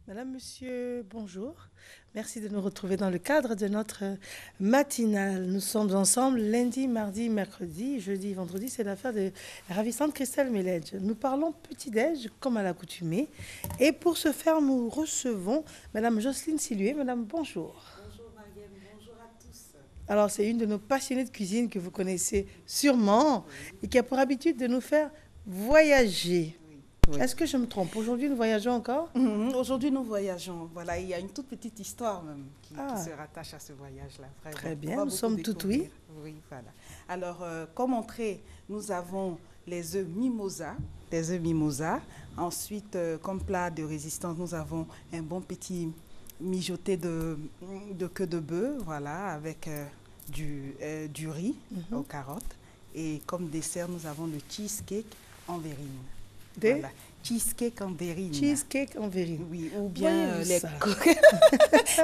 Madame, Monsieur, bonjour. Merci de nous retrouver dans le cadre de notre matinale. Nous sommes ensemble lundi, mardi, mercredi, jeudi, vendredi. C'est l'affaire de la ravissante Christelle Meledge. Nous parlons petit-déj, comme à l'accoutumée. Et pour ce faire, nous recevons Madame Jocelyne Siluet. Madame, bonjour. Bonjour Mariam, bonjour à tous. Alors, c'est une de nos passionnées de cuisine que vous connaissez sûrement Oui, et qui a pour habitude de nous faire voyager. oui, oui. Est-ce que je me trompe? Aujourd'hui, nous voyageons encore? Aujourd'hui, nous voyageons. Voilà, il y a une toute petite histoire même qui Ah, se rattache à ce voyage-là. Vraiment. très On bien. va Nous beaucoup sommes tout oui. découvrir. Oui, voilà. Alors, comme entrée, nous avons les œufs mimosa, des œufs mimosa. Ensuite, comme plat de résistance, nous avons un bon petit mijoté de queue de bœuf, voilà, avec du riz aux Mhm. carottes. Et comme dessert, nous avons le cheesecake en verrine. Des Voilà, cheesecake en verrine. cheesecake en verrine. Oui, ou bien Voyez-vous ça?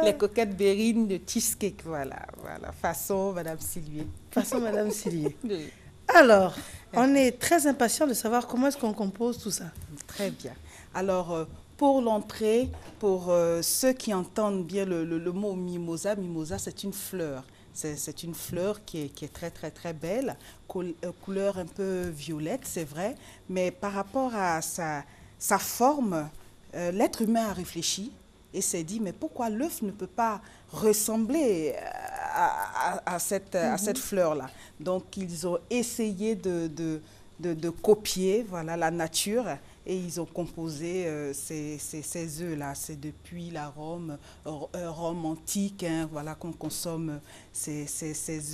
les coquettes verrines de cheesecake. Voilà, voilà, façon Madame Sylvie. Façon Madame Sillier. Oui. Alors, on est très impatient de savoir comment est-ce qu'on compose tout ça. Très bien. Alors, pour l'entrée, pour ceux qui entendent bien le mot mimosa, mimosa, c'est une fleur. C'est une fleur qui est très, très, très belle, couleur un peu violette, c'est vrai, mais par rapport à sa forme, l'être humain a réfléchi et s'est dit, mais pourquoi l'œuf ne peut pas ressembler à cette Mhm. fleur-là? Donc, ils ont essayé de copier, voilà, la nature et ils ont composé ces œufs-là. C'est depuis la Rome antique, hein, voilà, qu'on consomme ces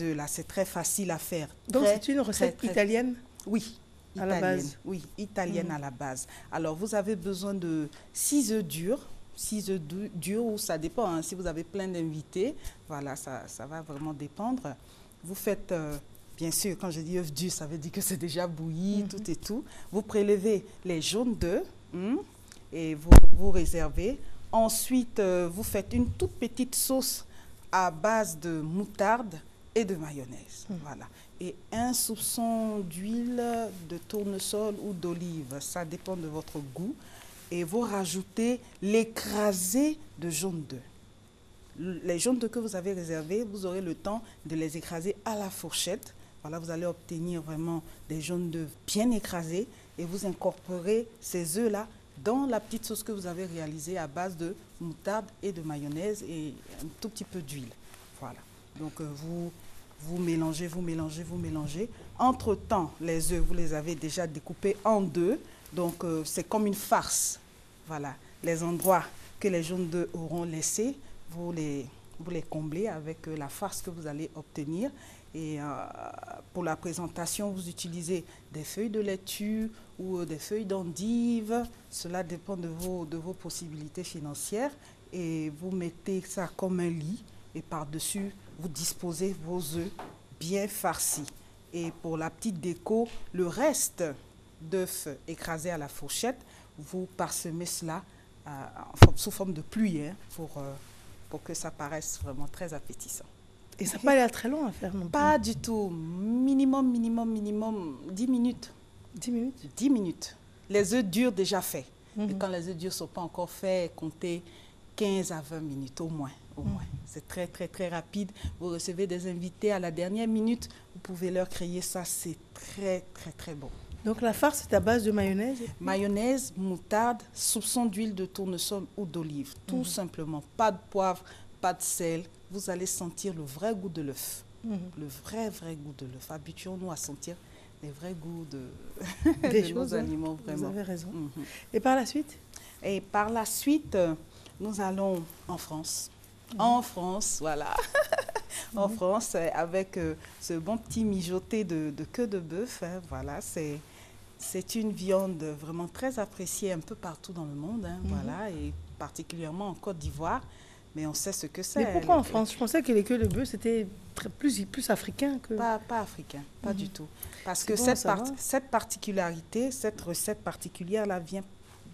œufs-là. C'est très facile à faire. Donc, Très, c'est une très, recette très. italienne Oui, à la italienne. base. Oui, italienne Mhm. à la base. Alors, vous avez besoin de 6 œufs durs. 6 œufs durs, ou ça dépend, hein, si vous avez plein d'invités, voilà, ça va vraiment dépendre. Vous faites, bien sûr, quand je dis œuf dur, ça veut dire que c'est déjà bouilli, Mhm. tout et tout. Vous prélevez les jaunes d'œufs et vous réservez. Ensuite, vous faites une toute petite sauce à base de moutarde et de mayonnaise. Mhm. Voilà. Et un soupçon d'huile de tournesol ou d'olive, ça dépend de votre goût. Et vous rajoutez l'écrasé de jaune d'œuf. Les jaunes d'œufs que vous avez réservés, vous aurez le temps de les écraser à la fourchette. Voilà, vous allez obtenir vraiment des jaunes d'œufs bien écrasés et vous incorporez ces œufs-là dans la petite sauce que vous avez réalisée à base de moutarde et de mayonnaise et un tout petit peu d'huile. Voilà. Donc vous mélangez, vous mélangez, vous mélangez. Entre-temps, les œufs, vous les avez déjà découpés en deux. Donc c'est comme une farce. Voilà. Les endroits que les jaunes d'œufs auront laissés, vous les comblez avec la farce que vous allez obtenir. Et pour la présentation, vous utilisez des feuilles de laitue ou des feuilles d'endive. Cela dépend de vos possibilités financières. Et vous mettez ça comme un lit. Et par-dessus, vous disposez vos œufs bien farcis. Et pour la petite déco, le reste d'œufs écrasés à la fourchette, vous parsemez cela sous forme de pluie, hein, pour que ça paraisse vraiment très appétissant. Et ça n'a pas l'air très long à faire non plus. Pas du tout. Minimum, minimum, minimum 10 minutes. 10 minutes. 10 minutes. Les œufs durs déjà faits. Et Mhm. quand les œufs durs ne sont pas encore faits, comptez 15 à 20 minutes au moins. Au moins. C'est très, très, très rapide. Vous recevez des invités à la dernière minute. Vous pouvez leur créer ça. C'est très, très, très bon. Donc, la farce est à base de mayonnaise. Mayonnaise, moutarde, soupçon d'huile de tournesol ou d'olive. Tout simplement. Pas de poivre, pas de sel. Vous allez sentir le vrai goût de l'œuf. Mhm. Le vrai, vrai goût de l'œuf. Habituons-nous à sentir les vrais goûts Des de choses, nos hein. aliments, Vous vraiment. avez raison. Mhm. Et par la suite? Et par la suite, nous allons en France. En France, voilà. En France, avec ce bon petit mijoté de queue de bœuf. Hein, voilà, c'est une viande vraiment très appréciée un peu partout dans le monde. Hein, voilà, et particulièrement en Côte d'Ivoire. Mais on sait ce que c'est. Mais pourquoi en France? Je pensais que les queues de bœuf, c'était plus africain que... Pas africain, pas du tout. Parce que C'est bon à savoir. cette particularité, cette recette particulière-là vient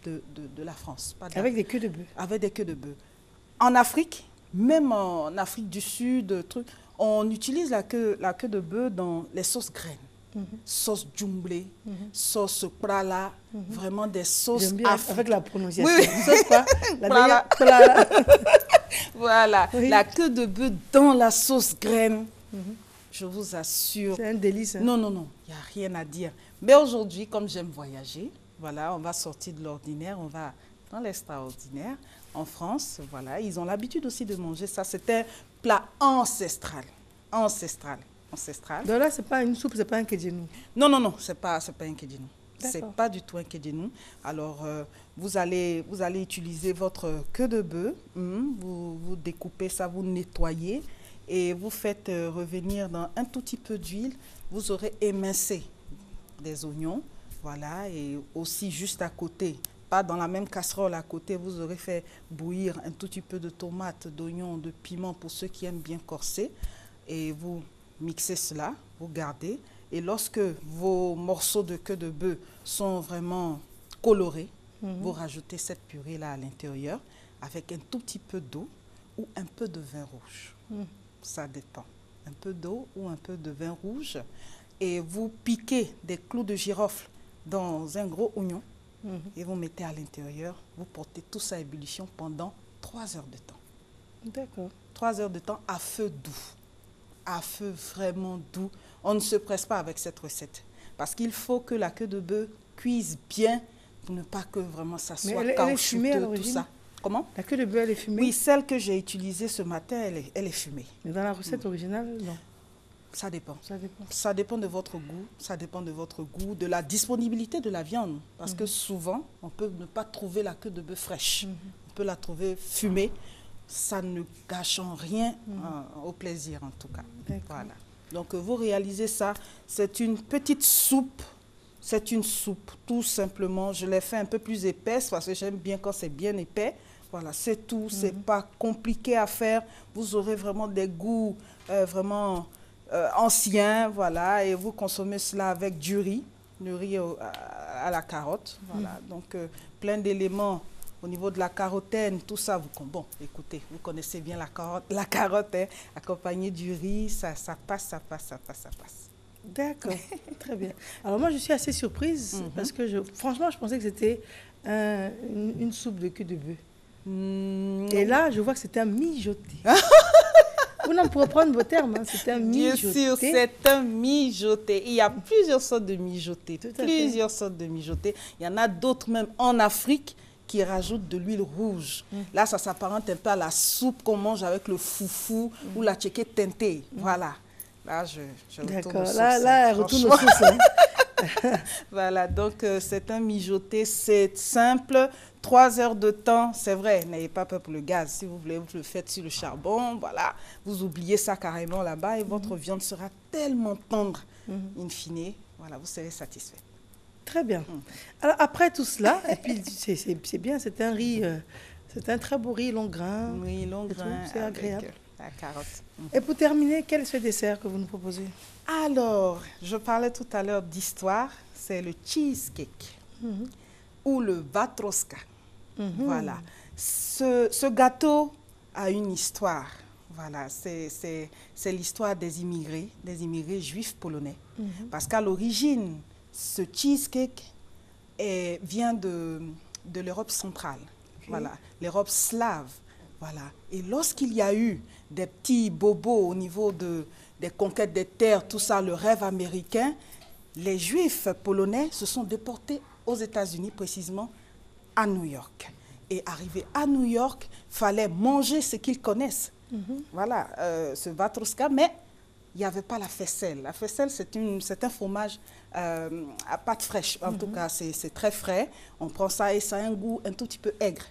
de la France. Pas Avec des queues de bœuf. avec des queues de bœuf. En Afrique, même en Afrique du Sud, on utilise la queue de bœuf dans les sauces graines. sauce djumblé, sauce prala, vraiment des sauces J'aime bien avec la prononciation. Oui. Sauce quoi? Prala. Prala. Voilà, Oui. la queue de bœuf dans la sauce graine. Je vous assure. C'est un délice. Hein? Non, non, non, il n'y a rien à dire. Mais aujourd'hui, comme j'aime voyager, voilà, on va sortir de l'ordinaire, on va dans l'extraordinaire. En France, voilà, ils ont l'habitude aussi de manger ça. C'est un plat ancestral. Ancestral. Ancestral. Donc là, ce n'est pas une soupe, ce n'est pas un kedjenou. Non, non, non, ce n'est pas un kedjenou. Ce n'est D'accord. pas du tout un kedjenou. Alors, vous allez utiliser votre queue de bœuf, vous découpez ça, vous nettoyez et vous faites revenir dans un tout petit peu d'huile. Vous aurez émincé des oignons, voilà, et aussi juste à côté, pas dans la même casserole à côté, vous aurez fait bouillir un tout petit peu de tomates, d'oignons, de piment pour ceux qui aiment bien corser. Et vous mixez cela, vous gardez. Et lorsque vos morceaux de queue de bœuf sont vraiment colorés, vous rajoutez cette purée-là à l'intérieur avec un tout petit peu d'eau ou un peu de vin rouge. Ça dépend. Un peu d'eau ou un peu de vin rouge. Et vous piquez des clous de girofle dans un gros oignon et vous mettez à l'intérieur. Vous portez tout ça à ébullition pendant 3 heures de temps. D'accord. 3 heures de temps à feu doux. À feu vraiment doux. On ne se presse pas avec cette recette. Parce qu'il faut que la queue de bœuf cuise bien pour ne pas que vraiment ça Mais soit elle est fumée à caoutchouteux, tout l'origine? ça. Comment? La queue de bœuf, elle est fumée? Oui, celle que j'ai utilisée ce matin, elle est fumée. Mais dans la recette originale, non. Ça dépend. Ça dépend. Ça dépend de votre goût, ça dépend de votre goût, de la disponibilité de la viande. Parce que souvent, on peut ne pas trouver la queue de bœuf fraîche. On peut la trouver fumée. Ça ne gâche en rien au plaisir, en tout cas. Voilà. Donc, vous réalisez ça. C'est une petite soupe. C'est une soupe, tout simplement. Je l'ai fait un peu plus épaisse parce que j'aime bien quand c'est bien épais. Voilà, c'est tout. C'est pas compliqué à faire. Vous aurez vraiment des goûts vraiment anciens. Voilà, et vous consommez cela avec du riz à la carotte. Voilà, donc plein d'éléments au niveau de la carotène, tout ça. Bon, écoutez, vous connaissez bien la carotte hein, accompagnée du riz, ça passe, ça passe, ça passe, ça passe. D'accord, très bien. Alors moi, je suis assez surprise parce que franchement, je pensais que c'était une soupe de queue de bœuf. Et là, je vois que c'était un mijoté. Vous n'en pourrez prendre vos termes, hein. C'est un mijoté. Bien sûr, c'est un mijoté. Il y a plusieurs sortes de mijotés. Plusieurs sortes de mijotés. Il y en a d'autres même en Afrique qui rajoutent de l'huile rouge. Là, ça s'apparente un peu à la soupe qu'on mange avec le foufou ou la tchéké teintée. Voilà. Là, je retourne aux sources. Là, elle retourne aux sources. Hein. Voilà, donc c'est un mijoté, c'est simple. 3 heures de temps, c'est vrai, n'ayez pas peur pour le gaz. Si vous voulez, vous le faites sur le charbon, voilà. Vous oubliez ça carrément là-bas et votre viande sera tellement tendre, in fine. Voilà, vous serez satisfait. Très bien. Alors, après tout cela, et puis c'est bien, c'est un riz, c'est un très beau riz long grain. Oui, long grain. C'est agréable. La carotte. Et pour terminer, quel est ce dessert que vous nous proposez? Alors, je parlais tout à l'heure d'histoire, c'est le cheesecake ou le vatroska. Voilà. Ce gâteau a une histoire. Voilà, c'est l'histoire des immigrés juifs polonais. Parce qu'à l'origine, ce cheesecake vient de l'Europe centrale, voilà, l'Europe slave. Voilà. Et lorsqu'il y a eu des petits bobos au niveau des conquêtes des terres, tout ça, le rêve américain, les Juifs polonais se sont déportés aux États-Unis, précisément à New York. Et arrivé à New York, il fallait manger ce qu'ils connaissent. Voilà, ce vatroska, mais il n'y avait pas la faisselle. La faisselle, c'est un fromage à pâte fraîche. En tout cas, c'est très frais. On prend ça et ça a un goût un tout petit peu aigre.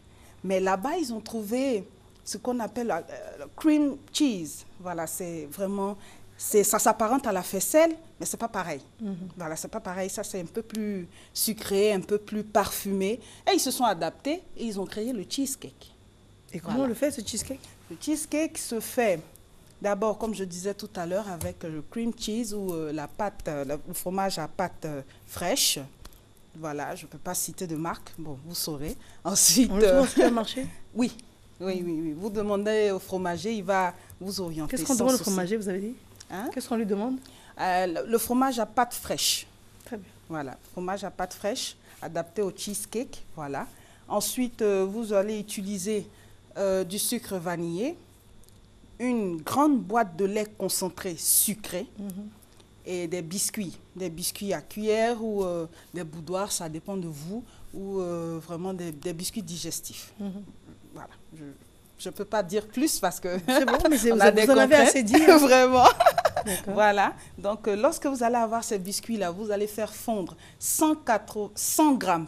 Mais là-bas, ils ont trouvé ce qu'on appelle le cream cheese. Voilà, c'est vraiment, ça s'apparente à la faisselle, mais c'est pas pareil. Voilà, c'est pas pareil. Ça, c'est un peu plus sucré, un peu plus parfumé. Et ils se sont adaptés et ils ont créé le cheesecake. Et comment on le fait, ce cheesecake? Le cheesecake se fait d'abord, comme je disais tout à l'heure, avec le cream cheese ou la pâte, le fromage à pâte fraîche. Voilà, je ne peux pas citer de marque. Bon, vous saurez. Ensuite, on le trouve au supermarché? Oui. Vous demandez au fromager, il va vous orienter. Qu'est-ce qu'on demande au fromager, vous avez dit? Hein? Qu'est-ce qu'on lui demande? Le fromage à pâte fraîche. Très bien. Voilà, fromage à pâte fraîche, adapté au cheesecake. Voilà. Ensuite, vous allez utiliser du sucre vanillé, une grande boîte de lait concentré sucré et des biscuits à cuillère ou des boudoirs, ça dépend de vous, ou vraiment des biscuits digestifs. Voilà, je ne peux pas dire plus parce que c'est bon, mais on a des vous en avez assez dit. Hein. Vraiment. Voilà, donc lorsque vous allez avoir ces biscuits-là, vous allez faire fondre 100 grammes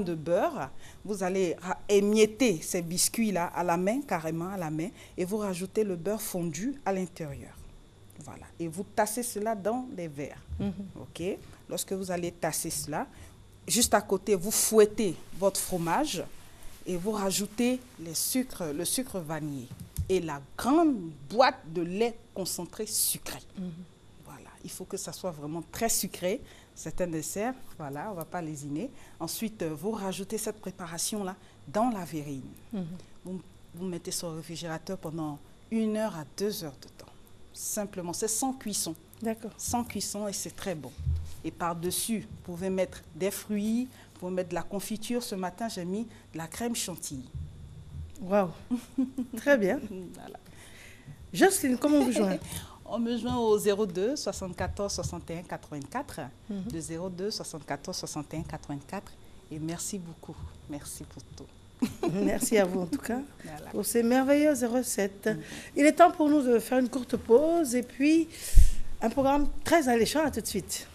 de beurre. Vous allez émietter ces biscuits-là à la main, carrément à la main, et vous rajoutez le beurre fondu à l'intérieur. Voilà, et vous tassez cela dans les verres. OK? Lorsque vous allez tasser cela, juste à côté, vous fouettez votre fromage et vous rajoutez le sucre vanillé et la grande boîte de lait concentré sucré. Voilà, il faut que ça soit vraiment très sucré. C'est un dessert, voilà, on ne va pas lésiner. Ensuite, vous rajoutez cette préparation-là dans la verrine. Vous mettez sur le réfrigérateur pendant 1 heure à 2 heures de temps. Simplement, c'est sans cuisson. D'accord. Sans cuisson et c'est très bon. Et par-dessus, vous pouvez mettre des fruits, vous pouvez mettre de la confiture. Ce matin, j'ai mis de la crème chantilly. Waouh. Très bien. Voilà. Jocelyne, comment vous joindre? On me joint au 02 74 61 84, de 02 74 61 84. Et merci beaucoup. Merci pour tout. Merci à vous en tout cas Voilà. pour ces merveilleuses recettes. Il est temps pour nous de faire une courte pause et puis un programme très alléchant. À tout de suite.